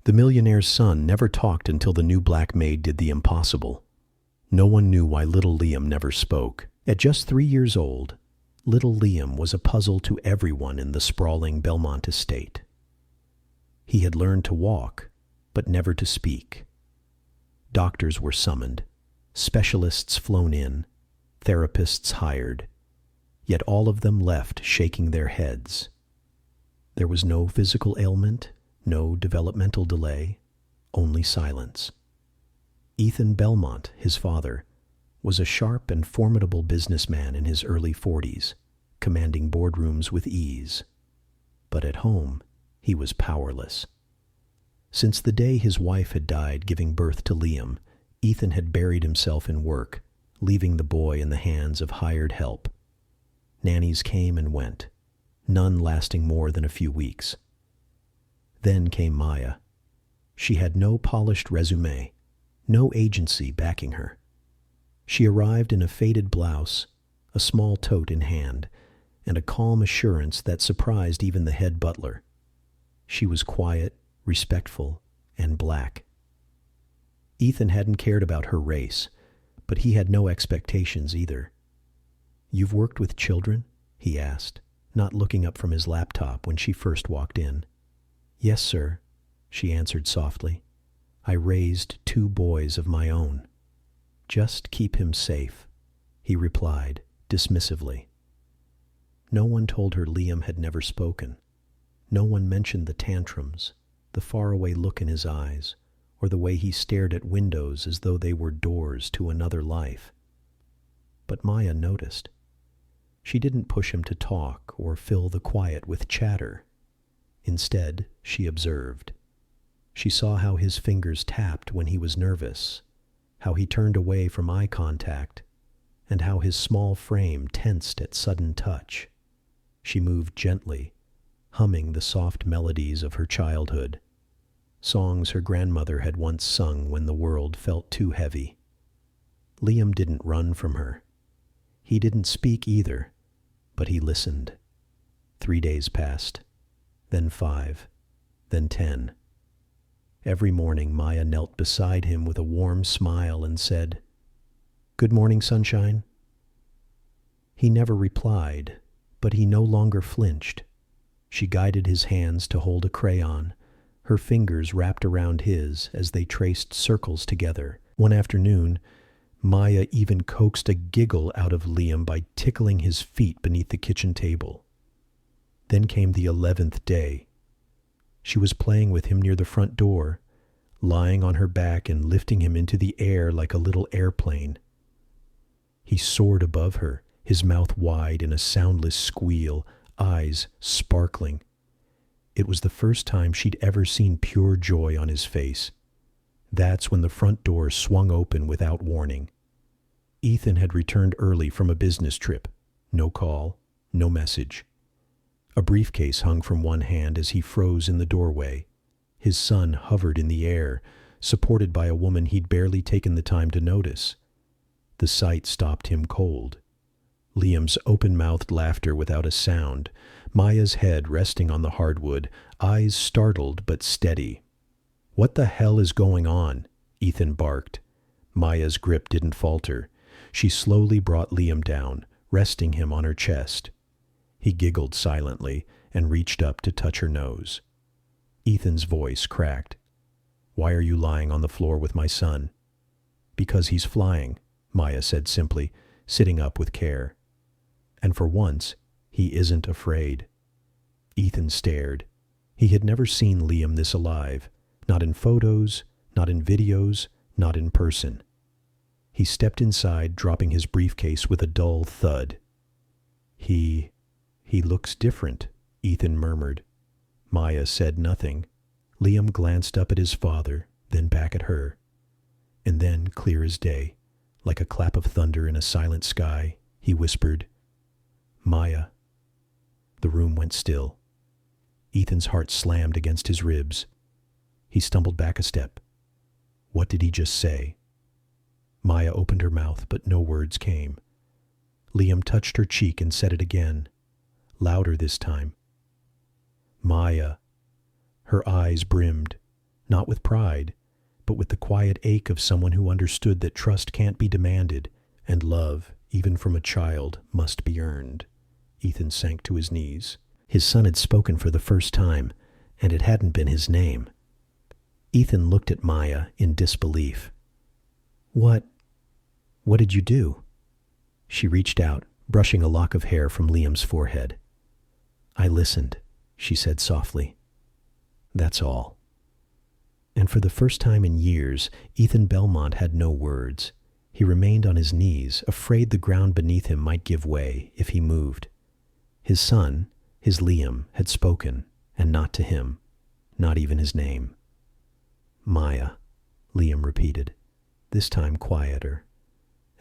The millionaire's son never talked until the new black maid did the impossible. No one knew why little Liam never spoke. At just 3 years old, little Liam was a puzzle to everyone in the sprawling Belmont estate. He had learned to walk, but never to speak. Doctors were summoned, specialists flown in, therapists hired, yet all of them left shaking their heads. There was no physical ailment, no developmental delay, only silence. Ethan Belmont, his father, was a sharp and formidable businessman in his early 40s, commanding boardrooms with ease. But at home, he was powerless. Since the day his wife had died giving birth to Liam, Ethan had buried himself in work, leaving the boy in the hands of hired help. Nannies came and went, none lasting more than a few weeks. Then came Maya. She had no polished resume, no agency backing her. She arrived in a faded blouse, a small tote in hand, and a calm assurance that surprised even the head butler. She was quiet, respectful, and black. Ethan hadn't cared about her race, but he had no expectations either. "You've worked with children?" he asked, not looking up from his laptop when she first walked in. "Yes, sir," she answered softly. "I raised 2 boys of my own." "Just keep him safe," he replied dismissively. No one told her Liam had never spoken. No one mentioned the tantrums, the faraway look in his eyes, or the way he stared at windows as though they were doors to another life. But Maya noticed. She didn't push him to talk or fill the quiet with chatter. Instead, she observed. She saw how his fingers tapped when he was nervous, how he turned away from eye contact, and how his small frame tensed at sudden touch. She moved gently, humming the soft melodies of her childhood, songs her grandmother had once sung when the world felt too heavy. Liam didn't run from her. He didn't speak either, but he listened. 3 days passed, then 5, then 10. Every morning Maya knelt beside him with a warm smile and said, "Good morning, sunshine." He never replied, but he no longer flinched. She guided his hands to hold a crayon, her fingers wrapped around his as they traced circles together. One afternoon, Maya even coaxed a giggle out of Liam by tickling his feet beneath the kitchen table. Then came the 11th day. She was playing with him near the front door, lying on her back and lifting him into the air like a little airplane. He soared above her, his mouth wide in a soundless squeal, eyes sparkling. It was the first time she'd ever seen pure joy on his face. That's when the front door swung open without warning. Ethan had returned early from a business trip. No call, no message. A briefcase hung from one hand as he froze in the doorway. His son hovered in the air, supported by a woman he'd barely taken the time to notice. The sight stopped him cold. Liam's open-mouthed laughter without a sound, Maya's head resting on the hardwood, eyes startled but steady. "What the hell is going on?" Ethan barked. Maya's grip didn't falter. She slowly brought Liam down, resting him on her chest. He giggled silently and reached up to touch her nose. Ethan's voice cracked. "Why are you lying on the floor with my son?" "Because he's flying," Maya said simply, sitting up with care. "And for once, he isn't afraid." Ethan stared. He had never seen Liam this alive, not in photos, not in videos, not in person. He stepped inside, dropping his briefcase with a dull thud. He looks different," Ethan murmured. Maya said nothing. Liam glanced up at his father, then back at her. And then, clear as day, like a clap of thunder in a silent sky, he whispered, "Maya." The room went still. Ethan's heart slammed against his ribs. He stumbled back a step. What did he just say? Maya opened her mouth, but no words came. Liam touched her cheek and said it again, louder this time. "Maya." Her eyes brimmed. not with pride, but with the quiet ache of someone who understood that trust can't be demanded, and love, even from a child, must be earned. Ethan sank to his knees. His son had spoken for the first time, and it hadn't been his name. Ethan looked at Maya in disbelief. What did you do?" She reached out, brushing a lock of hair from Liam's forehead. "I listened," she said softly. "That's all." And for the first time in years, Ethan Belmont had no words. He remained on his knees, afraid the ground beneath him might give way if he moved. His son, his Liam, had spoken, and not to him, not even his name. "Maya," Liam repeated, this time quieter,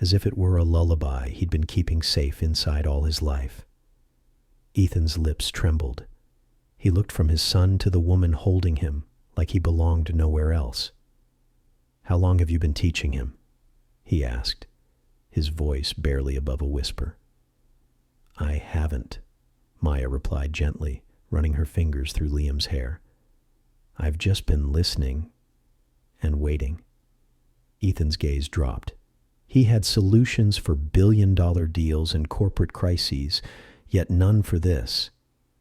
as if it were a lullaby he'd been keeping safe inside all his life. Ethan's lips trembled. He looked from his son to the woman holding him, like he belonged nowhere else. "How long have you been teaching him?" he asked, his voice barely above a whisper. "I haven't," Maya replied gently, running her fingers through Liam's hair. "I've just been listening and waiting." Ethan's gaze dropped. He had solutions for billion-dollar deals and corporate crises, yet none for this,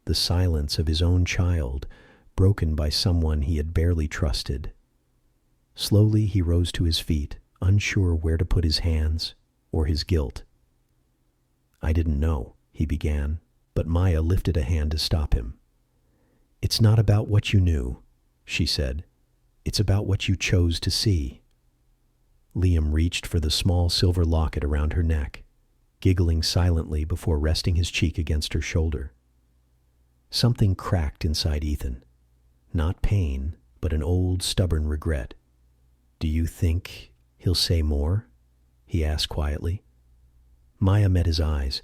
the silence of his own child, broken by someone he had barely trusted. Slowly he rose to his feet, unsure where to put his hands or his guilt. "I didn't know," he began, but Maya lifted a hand to stop him. "It's not about what you knew," she said. "It's about what you chose to see." Liam reached for the small silver locket around her neck, giggling silently before resting his cheek against her shoulder. Something cracked inside Ethan. Not pain, but an old, stubborn regret. "Do you think he'll say more?" he asked quietly. Maya met his eyes,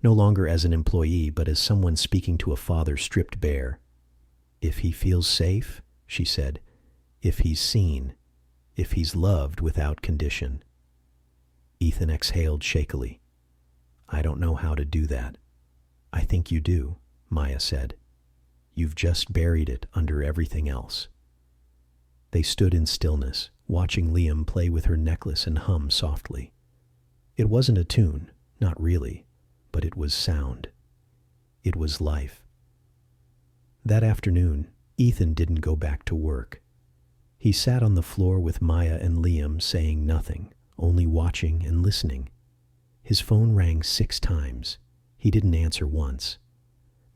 no longer as an employee, but as someone speaking to a father stripped bare. "If he feels safe," she said, "if he's seen, if he's loved without condition." Ethan exhaled shakily. "I don't know how to do that." "I think you do," Maya said. "You've just buried it under everything else." They stood in stillness, watching Liam play with her necklace and hum softly. It wasn't a tune, not really, but it was sound. It was life. That afternoon, Ethan didn't go back to work. He sat on the floor with Maya and Liam, saying nothing, only watching and listening. His phone rang 6 times. He didn't answer once.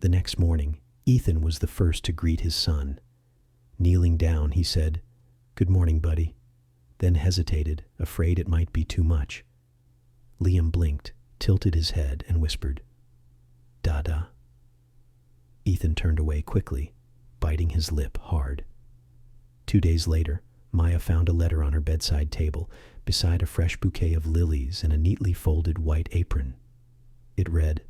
The next morning, Ethan was the first to greet his son. Kneeling down, he said, "Good morning, buddy," then hesitated, afraid it might be too much. Liam blinked, tilted his head, and whispered, "Dada." Ethan turned away quickly, biting his lip hard. 2 days later, Maya found a letter on her bedside table, beside a fresh bouquet of lilies and a neatly folded white apron. It read,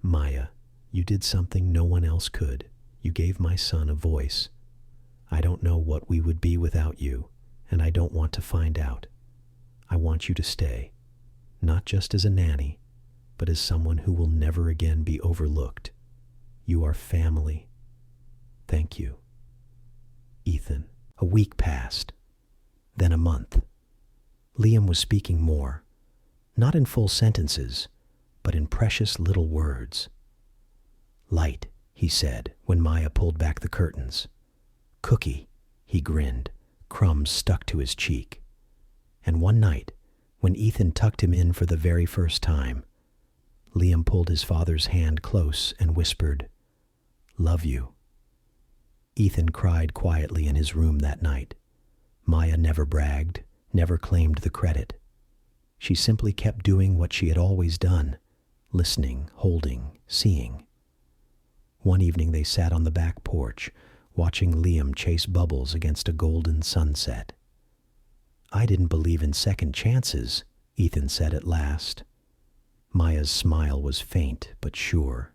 "Maya, you did something no one else could. You gave my son a voice. I don't know what we would be without you, and I don't want to find out. I want you to stay, not just as a nanny, but as someone who will never again be overlooked. You are family. Thank you. Ethan." A week passed, then a month. Liam was speaking more, not in full sentences, but in precious little words. "Light," he said when Maya pulled back the curtains. "Cookie," he grinned, crumbs stuck to his cheek. And one night, when Ethan tucked him in for the very first time, Liam pulled his father's hand close and whispered, "Love you." Ethan cried quietly in his room that night. Maya never bragged, never claimed the credit. She simply kept doing what she had always done, listening, holding, seeing. One evening they sat on the back porch, watching Liam chase bubbles against a golden sunset. "I didn't believe in second chances," Ethan said at last. Maya's smile was faint but sure.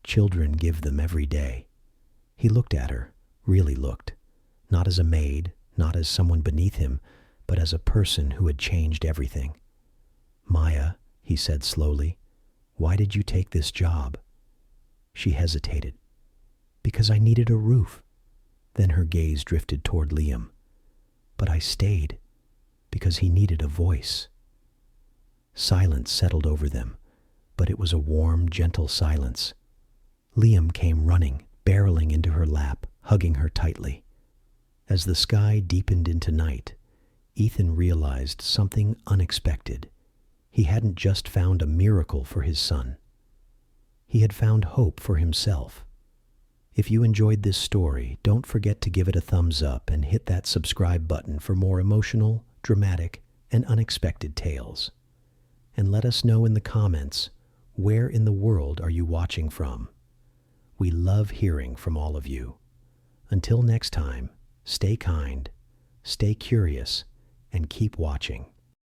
"Children give them every day." He looked at her, really looked, not as a maid, not as someone beneath him, but as a person who had changed everything. "Maya," he said slowly, "why did you take this job?" She hesitated. "Because I needed a roof." Then her gaze drifted toward Liam. But I stayed because he needed a voice. Silence settled over them, but it was a warm, gentle silence. Liam came running, barreling into her lap, hugging her tightly. As the sky deepened into night, Ethan realized something unexpected. He hadn't just found a miracle for his son. He had found hope for himself. If you enjoyed this story, don't forget to give it a thumbs up and hit that subscribe button for more emotional, dramatic, and unexpected tales. And let us know in the comments, where in the world are you watching from? We love hearing from all of you. Until next time, stay kind, stay curious, and keep watching.